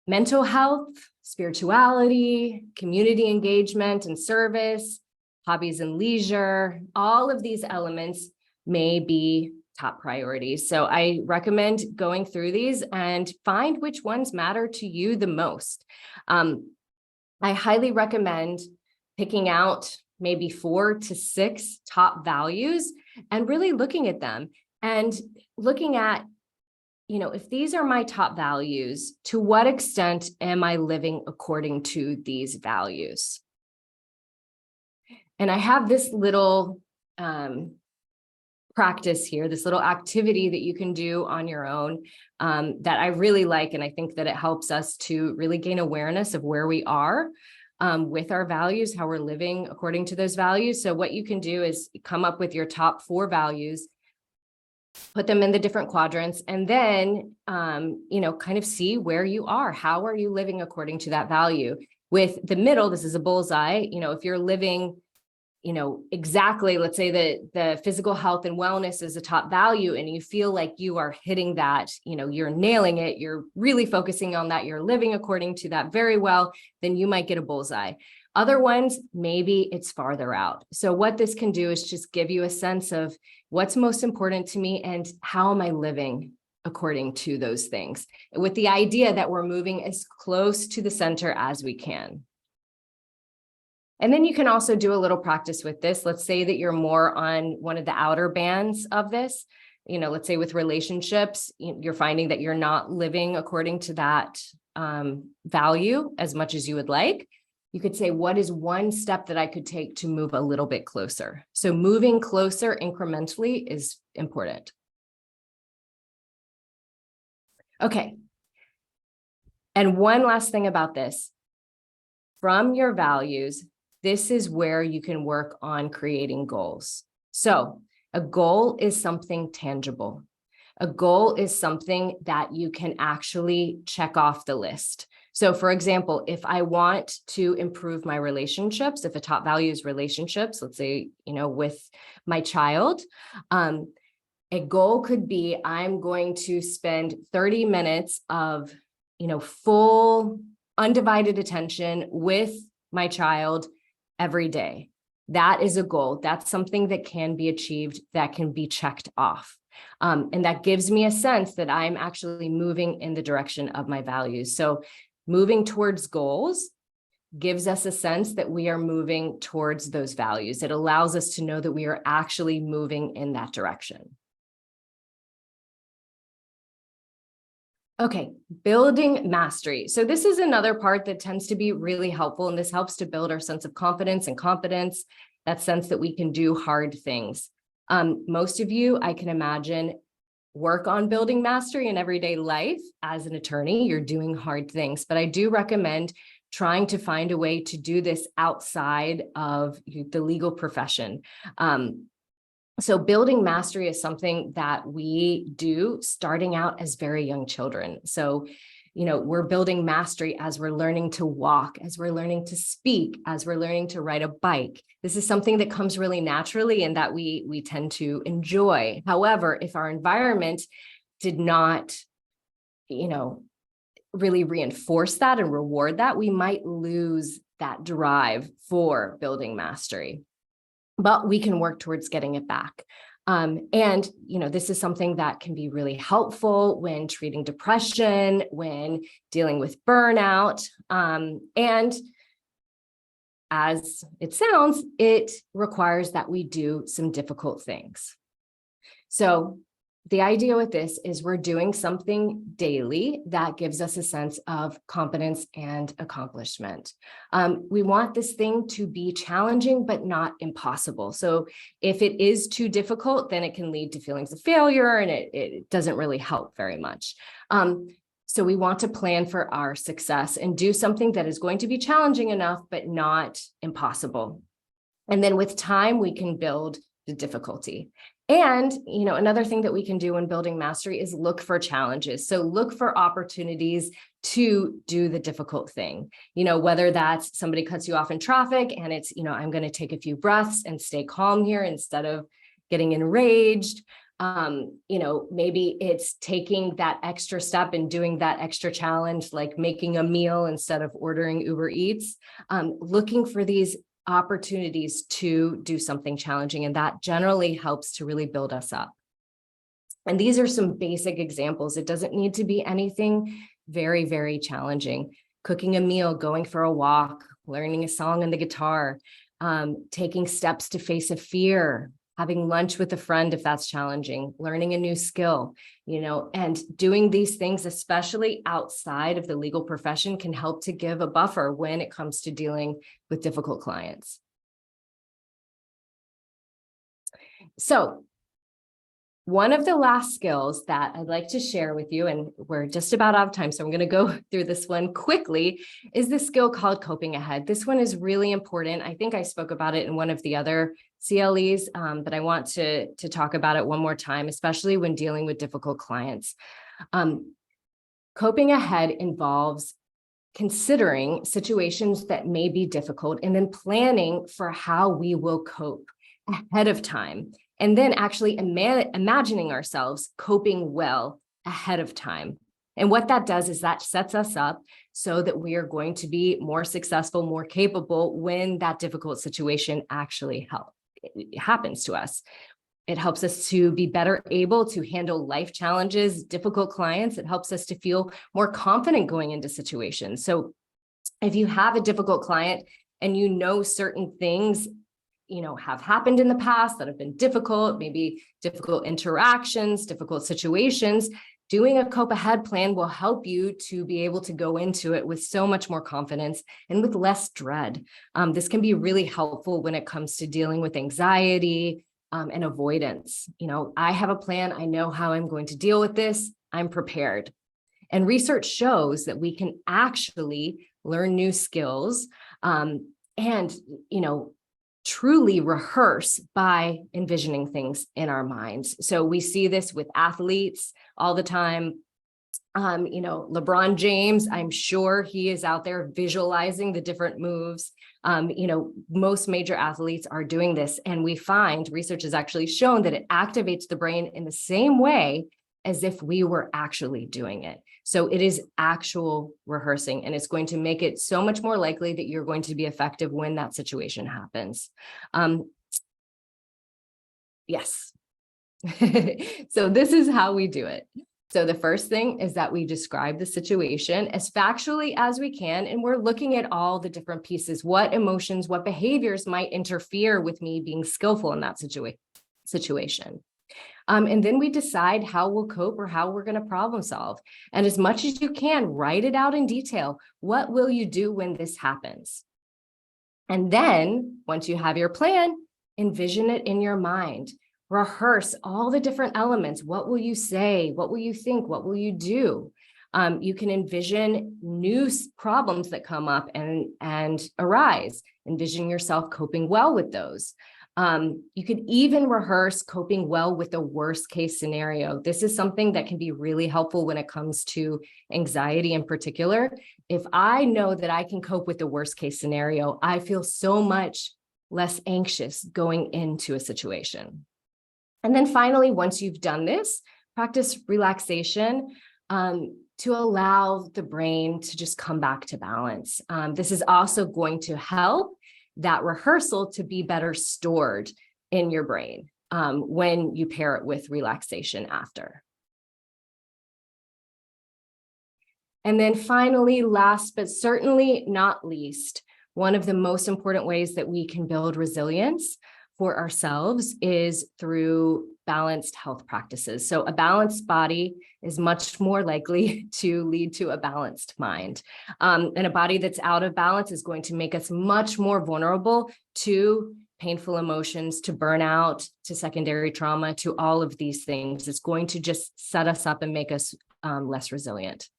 mental health, spirituality, community engagement and service, hobbies and leisure. All of these elements may be top priorities. So I recommend going through these and find which ones matter to you the most. I highly recommend picking out maybe 4 to 6 top values and really looking at them and looking at, if these are my top values, to what extent am I living according to these values? And I have this little practice here, this little activity that you can do on your own that I really like. And I think that it helps us to really gain awareness of where we are with our values, how we're living according to those values. So what you can do is come up with your top 4 values, put them in the different quadrants, and then, kind of see where you are. How are you living according to that value? With the middle, this is a bullseye. If you're living, exactly, let's say that the physical health and wellness is a top value and you feel like you are hitting that, you're nailing it, you're really focusing on that, you're living according to that very well, then you might get a bullseye. Other ones, maybe it's farther out. So what this can do is just give you a sense of what's most important to me and how am I living according to those things, with the idea that we're moving as close to the center as we can. And then you can also do a little practice with this. Let's say that you're more on one of the outer bands of this. Let's say with relationships, you're finding that you're not living according to that value as much as you would like. You could say, what is one step that I could take to move a little bit closer? So moving closer incrementally is important. Okay. And one last thing about this. From your values, this is where you can work on creating goals. So a goal is something tangible. A goal is something that you can actually check off the list. So for example, if I want to improve my relationships, if a top value is relationships, let's say, with my child, a goal could be, I'm going to spend 30 minutes of, full undivided attention with my child every day. That is a goal. That's something that can be achieved, that can be checked off. And that gives me a sense that I'm actually moving in the direction of my values. So moving towards goals gives us a sense that we are moving towards those values. It allows us to know that we are actually moving in that direction. Okay, building mastery. So this is another part that tends to be really helpful, and this helps to build our sense of confidence and competence, that sense that we can do hard things. Most of you, I can imagine, work on building mastery in everyday life. As an attorney, you're doing hard things, but I do recommend trying to find a way to do this outside of the legal profession. So building mastery is something that we do starting out as very young children. So, we're building mastery as we're learning to walk, as we're learning to speak, as we're learning to ride a bike. This is something that comes really naturally and that we tend to enjoy. However, if our environment did not, really reinforce that and reward that, we might lose that drive for building mastery. But we can work towards getting it back. And, this is something that can be really helpful when treating depression, when dealing with burnout. And as it sounds, it requires that we do some difficult things. So the idea with this is we're doing something daily that gives us a sense of competence and accomplishment. We want this thing to be challenging, but not impossible. So if it is too difficult, then it can lead to feelings of failure, and it doesn't really help very much. So we want to plan for our success and do something that is going to be challenging enough, but not impossible. And then with time, we can build the difficulty. And, another thing that we can do when building mastery is look for challenges. So look for opportunities to do the difficult thing, whether that's somebody cuts you off in traffic and it's, I'm going to take a few breaths and stay calm here instead of getting enraged. Maybe it's taking that extra step and doing that extra challenge, like making a meal instead of ordering Uber Eats, looking for these opportunities to do something challenging. And that generally helps to really build us up. And these are some basic examples. It doesn't need to be anything very, very challenging. Cooking a meal, going for a walk, learning a song on the guitar, taking steps to face a fear, having lunch with a friend if that's challenging, learning a new skill, and doing these things, especially outside of the legal profession, can help to give a buffer when it comes to dealing with difficult clients. So one of the last skills that I'd like to share with you, and we're just about out of time, so I'm going to go through this one quickly, is the skill called coping ahead. This one is really important. I think I spoke about it in one of the other CLEs, but I want to talk about it one more time, especially when dealing with difficult clients. Coping ahead involves considering situations that may be difficult and then planning for how we will cope ahead of time. And then actually imagining ourselves coping well ahead of time. And what that does is that sets us up so that we are going to be more successful, more capable when that difficult situation actually happens to us. It helps us to be better able to handle life challenges, difficult clients. It helps us to feel more confident going into situations. So if you have a difficult client and certain things have happened in the past that have been difficult, maybe difficult interactions, difficult situations, doing a cope ahead plan will help you to be able to go into it with so much more confidence and with less dread. This can be really helpful when it comes to dealing with anxiety and avoidance. I have a plan. I know how I'm going to deal with this. I'm prepared. And research shows that we can actually learn new skills and truly rehearse by envisioning things in our minds. So we see this with athletes all the time. LeBron James, I'm sure he is out there visualizing the different moves. Most major athletes are doing this, and we find research has actually shown that it activates the brain in the same way as if we were actually doing it. So it is actual rehearsing, and it's going to make it so much more likely that you're going to be effective when that situation happens. Yes. So this is how we do it. So the first thing is that we describe the situation as factually as we can, and we're looking at all the different pieces, what emotions, what behaviors might interfere with me being skillful in that situation. And then we decide how we'll cope or how we're going to problem solve. And as much as you can, write it out in detail. What will you do when this happens? And then once you have your plan, envision it in your mind. Rehearse all the different elements. What will you say? What will you think? What will you do? You can envision new problems that come up and arise. Envision yourself coping well with those. You could even rehearse coping well with the worst case scenario. This is something that can be really helpful when it comes to anxiety in particular. If I know that I can cope with the worst case scenario, I feel so much less anxious going into a situation. And then finally, once you've done this, practice relaxation. to allow the brain to just come back to balance. This is also going to help that rehearsal to be better stored in your brain when you pair it with relaxation after. And then finally, last but certainly not least, one of the most important ways that we can build resilience for ourselves is through balanced health practices. So a balanced body is much more likely to lead to a balanced mind. And a body that's out of balance is going to make us much more vulnerable to painful emotions, to burnout, to secondary trauma, to all of these things. It's going to just set us up and make us less resilient.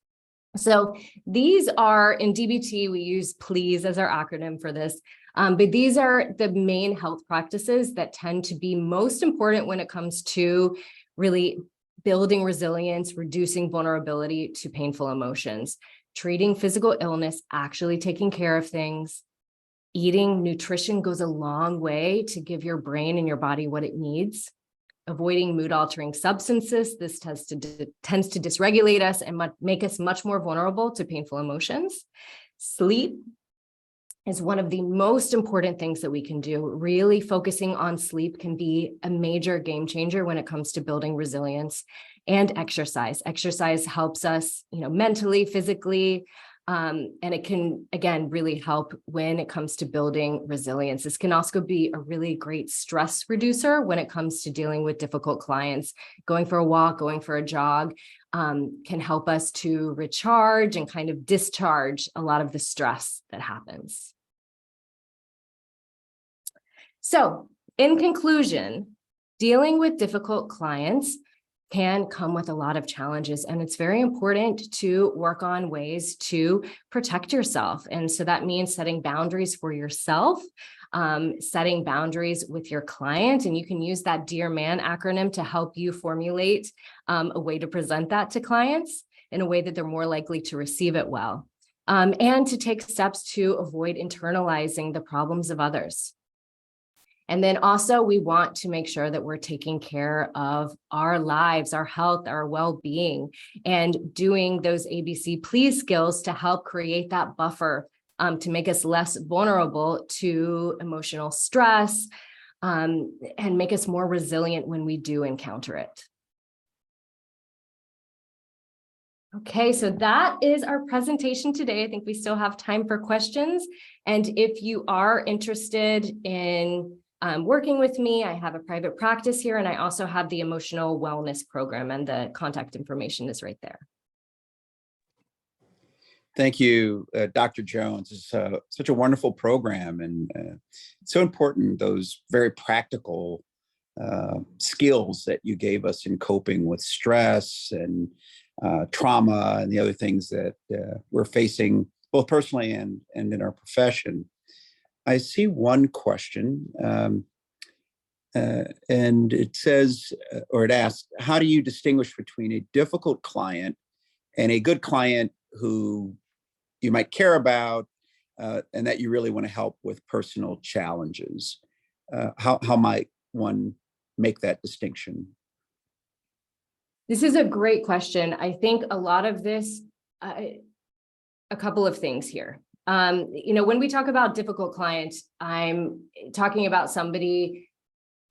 So these are, in DBT, we use PLEASE as our acronym for this, but these are the main health practices that tend to be most important when it comes to really building resilience, reducing vulnerability to painful emotions, treating physical illness, actually taking care of things. Eating, nutrition goes a long way to give your brain and your body what it needs. Avoiding mood-altering substances. This tends to dysregulate us and make us much more vulnerable to painful emotions. Sleep is one of the most important things that we can do. Really focusing on sleep can be a major game changer when it comes to building resilience. And exercise. Exercise helps us, mentally, physically, and it can, again, really help when it comes to building resilience. This can also be a really great stress reducer when it comes to dealing with difficult clients. Going for a walk, going for a jog can help us to recharge and kind of discharge a lot of the stress that happens. So, in conclusion, dealing with difficult clients can come with a lot of challenges, and it's very important to work on ways to protect yourself. And so that means setting boundaries for yourself, setting boundaries with your client, and you can use that Dear Man acronym to help you formulate a way to present that to clients in a way that they're more likely to receive it well, and to take steps to avoid internalizing the problems of others. And then also we want to make sure that we're taking care of our lives, our health, our well-being, and doing those ABC please skills to help create that buffer to make us less vulnerable to emotional stress and make us more resilient when we do encounter it. Okay, so that is our presentation today. I think we still have time for questions. And if you are interested in working with me, I have a private practice here, and I also have the emotional wellness program, and the contact information is right there. Thank you, Dr. Jones. It's such a wonderful program, and it's so important, those very practical skills that you gave us in coping with stress and trauma and the other things that we're facing, both personally and in our profession. I see one question, and it says, or it asks, how do you distinguish between a difficult client and a good client who you might care about and that you really want to help with personal challenges? How might one make that distinction? This is a great question. I think a lot of this, a couple of things here. When we talk about difficult clients, I'm talking about somebody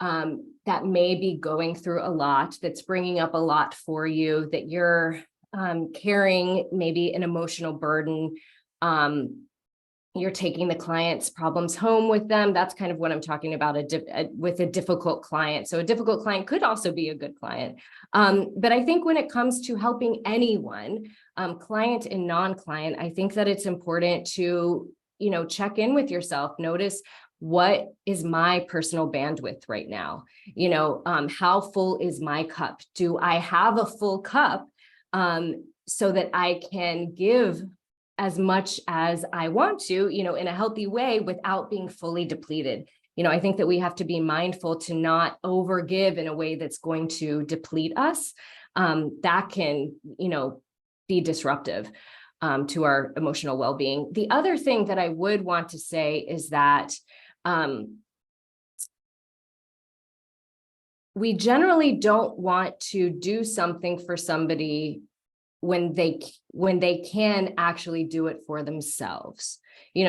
that may be going through a lot, that's bringing up a lot for you, that you're carrying maybe an emotional burden. You're taking the client's problems home with them. That's kind of what I'm talking about with a difficult client. So a difficult client could also be a good client. But I think when it comes to helping anyone, client and non-client, I think that it's important to, check in with yourself. Notice, what is my personal bandwidth right now? How full is my cup? Do I have a full cup so that I can give as much as I want to, in a healthy way without being fully depleted? I think that we have to be mindful to not overgive in a way that's going to deplete us. That can, be disruptive to our emotional well-being. The other thing that I would want to say is that we generally don't want to do something for somebody when they can actually do it for themselves.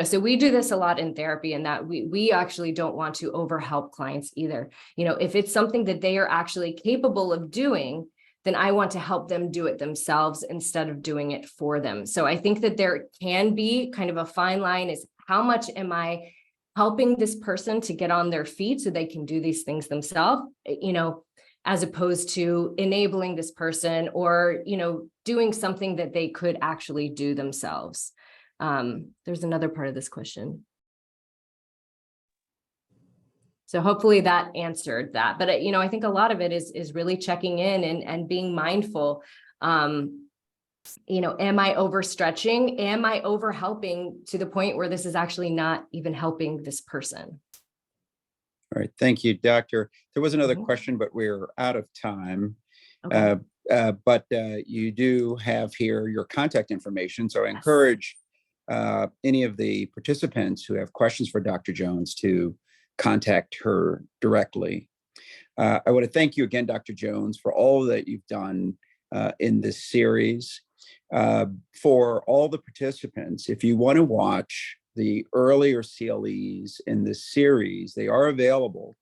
So we do this a lot in therapy, and that we actually don't want to overhelp clients either. If it's something that they are actually capable of doing, then I want to help them do it themselves instead of doing it for them. So I think that there can be kind of a fine line, is how much am I helping this person to get on their feet so they can do these things themselves, as opposed to enabling this person or, doing something that they could actually do themselves. There's another part of this question. So hopefully that answered that. But, I think a lot of it is really checking in and being mindful. Am I overstretching? Am I over helping to the point where this is actually not even helping this person? All right, thank you, Doctor. There was another Mhm. question, but we're out of time. Okay. But you do have here your contact information. So I encourage any of the participants who have questions for Dr. Jones to contact her directly. I want to thank you again, Dr. Jones, for all that you've done in this series. For all the participants, if you want to watch the earlier CLEs in this series, they are available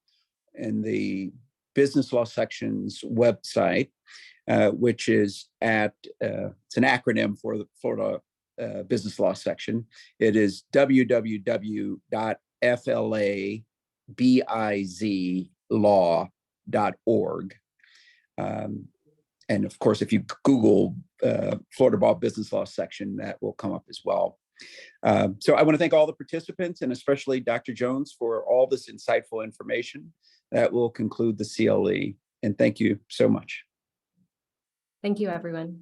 in the business law section's website, which is it's an acronym for the Florida business law section. It is www.flabizlaw.org. And of course, if you Google Florida Bar Business Law section, that will come up as well. So I want to thank all the participants, and especially Dr. Jones, for all this insightful information. That will conclude the CLE. And thank you so much. Thank you, everyone.